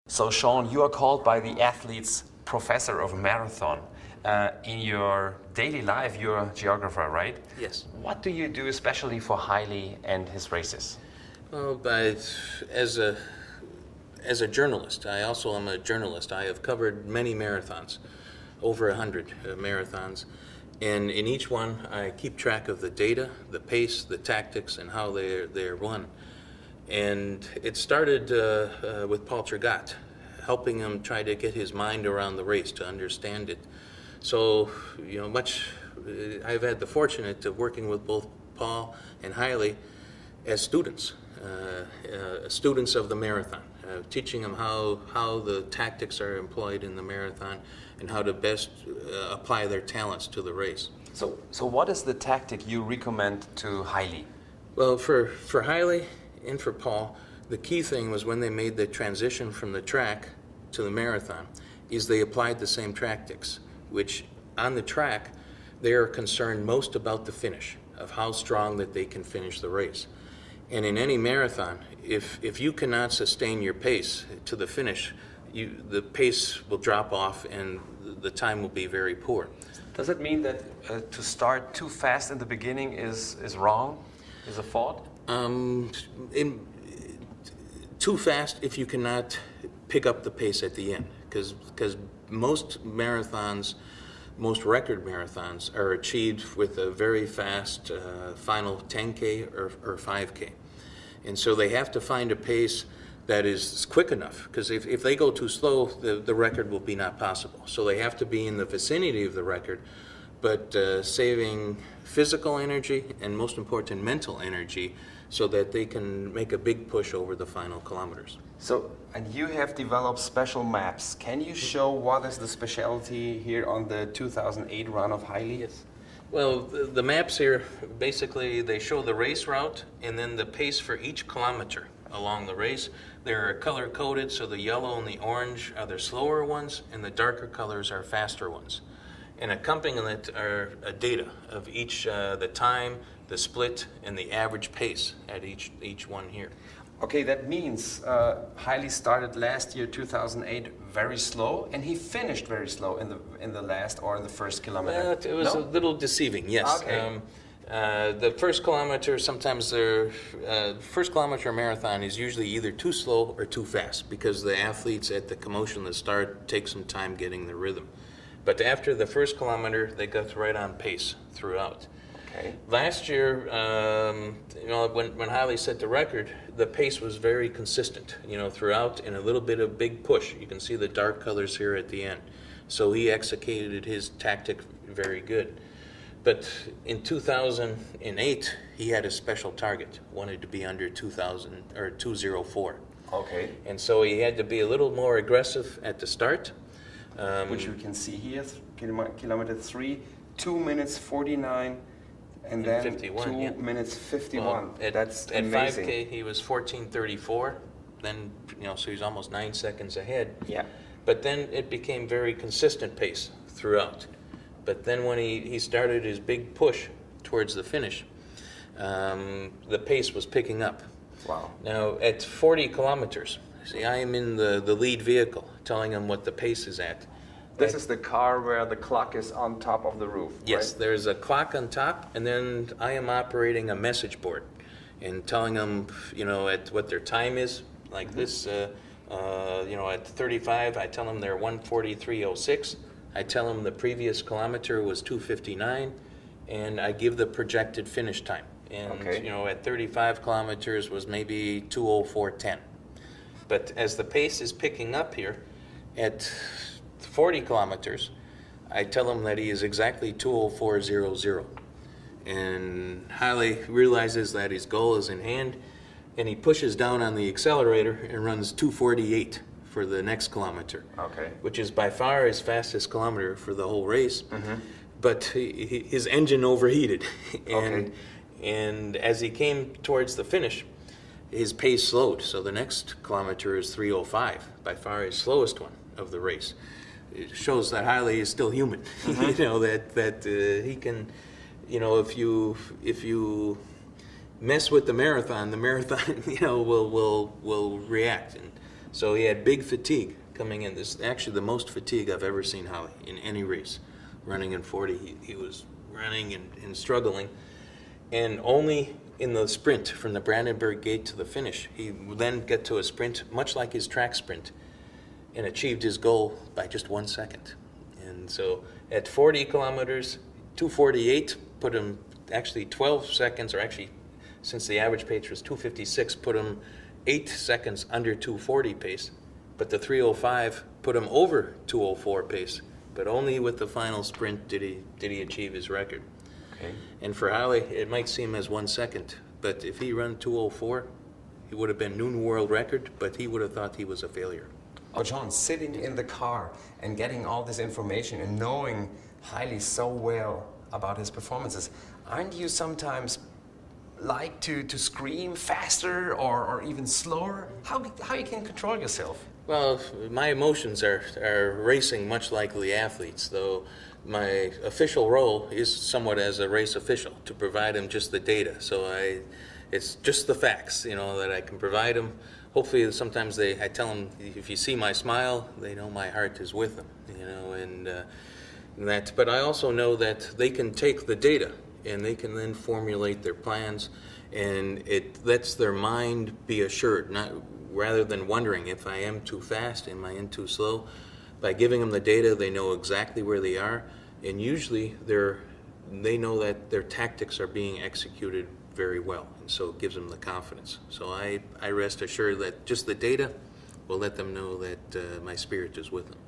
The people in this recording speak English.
So, Sean, you are called by the athletes professor of marathon. In your daily life, you're a geographer, right? Yes. What do you do especially for Haile and his races? Well, as a journalist, I also am a journalist. I have covered many marathons, over 100 marathons, and in each one I keep track of the data, the pace, the tactics, and how they're run. And it started with Paul Trigat, helping him try to get his mind around the race, to understand it. So, I've had the fortunate of working with both Paul and Haile as students of the marathon, teaching them how the tactics are employed in the marathon and how to best apply their talents to the race. So what is the tactic you recommend to Haile? Well, for Haile and for Paul, the key thing was when they made the transition from the track to the marathon, is they applied the same tactics, which on the track, they are concerned most about the finish, of how strong that they can finish the race. And in any marathon, if you cannot sustain your pace to the finish, the pace will drop off and the time will be very poor. Does it mean that to start too fast in the beginning is wrong, is a fault? Too fast if you cannot pick up the pace at the end, because most marathons, most record marathons are achieved with a very fast final 10K or 5K. And so they have to find a pace that is quick enough, because if they go too slow, the record will be not possible. So they have to be in the vicinity of the record, but saving physical energy and, most important, mental energy, so that they can make a big push over the final kilometers. So, and you have developed special maps. Can you show what is the specialty here on the 2008 run of Haile? Yes. Well, the maps here, basically, they show the race route and then the pace for each kilometer along the race. They're color-coded, so the yellow and the orange are the slower ones, and the darker colors are faster ones. And accompanying it are data of each, the time, the split, and the average pace at each one here. Okay, that means Haile started last year, 2008, very slow, and he finished very slow in the last or in the first kilometer. It was a little deceiving, yes. Okay. The first kilometer, sometimes first kilometer marathon is usually either too slow or too fast, because the athletes at the commotion, the start, take some time getting the rhythm. But after the first kilometer, they got right on pace throughout. Okay. Last year, when Haile set the record, the pace was very consistent, throughout, and a little bit of big push. You can see the dark colors here at the end. So he executed his tactic very good. But in 2008, he had a special target, wanted to be under 204. Okay. And so he had to be a little more aggressive at the start. Which you can see here, kilometer 3, 2 minutes 49, and then 51, 2 yeah. minutes 51. Well, That's at amazing. 5K, he was 14:34. Then, so he's almost 9 seconds ahead. Yeah. But then it became very consistent pace throughout. But then when he started his big push towards the finish, the pace was picking up. Wow. Now, at 40 kilometers, see, I am in the lead vehicle, telling him what the pace is at. This is the car where the clock is on top of the roof, Yes, right? there's a clock on top, and then I am operating a message board and telling them, at what their time is. Like this, at 35, I tell them they're 1:43:06. I tell them the previous kilometer was 2:59, and I give the projected finish time. And, Okay. At 35 kilometers was maybe 2:04:10. But as the pace is picking up here, at 40 kilometers, I tell him that he is exactly 2:04:00. And Haile realizes that his goal is in hand, and he pushes down on the accelerator and runs 2:48 for the next kilometer. Okay. Which is by far his fastest kilometer for the whole race. Mm-hmm. But his engine overheated. Okay. And as he came towards the finish, his pace slowed. So the next kilometer is 3:05, by far his slowest one of the race. It shows that Haile is still human. Mm-hmm. that he can, if you mess with the marathon will react. And So he had big fatigue coming in. This is actually the most fatigue I've ever seen Holly in any race. Running in 40, he was running and struggling. And only in the sprint from the Brandenburg Gate to the finish, he would then get to a sprint, much like his track sprint, and achieved his goal by just 1 second. And so at 40 kilometers, 2:48 put him actually 12 seconds, or actually since the average pace was 2:56, put him 8 seconds under 2:40 pace. But the 3:05 put him over 2:04 pace. But only with the final sprint did he achieve his record. Okay. And for Halle, it might seem as 1 second, but if he run 2:04, he would have been new world record, but he would have thought he was a failure. Oh, John, sitting in the car and getting all this information and knowing Haile so well about his performances, aren't you sometimes like to scream faster or even slower? How you can control yourself? Well, my emotions are racing much like the athletes, though my official role is somewhat as a race official, to provide them just the data. So it's just the facts, that I can provide them. Hopefully sometimes I tell them, if you see my smile, they know my heart is with them, and that. But I also know that they can take the data and they can then formulate their plans, and it lets their mind be assured, rather than wondering if I am too fast, am I in too slow. By giving them the data, they know exactly where they are, and usually they know that their tactics are being executed very well, and so it gives them the confidence. So I rest assured that just the data will let them know that my spirit is with them.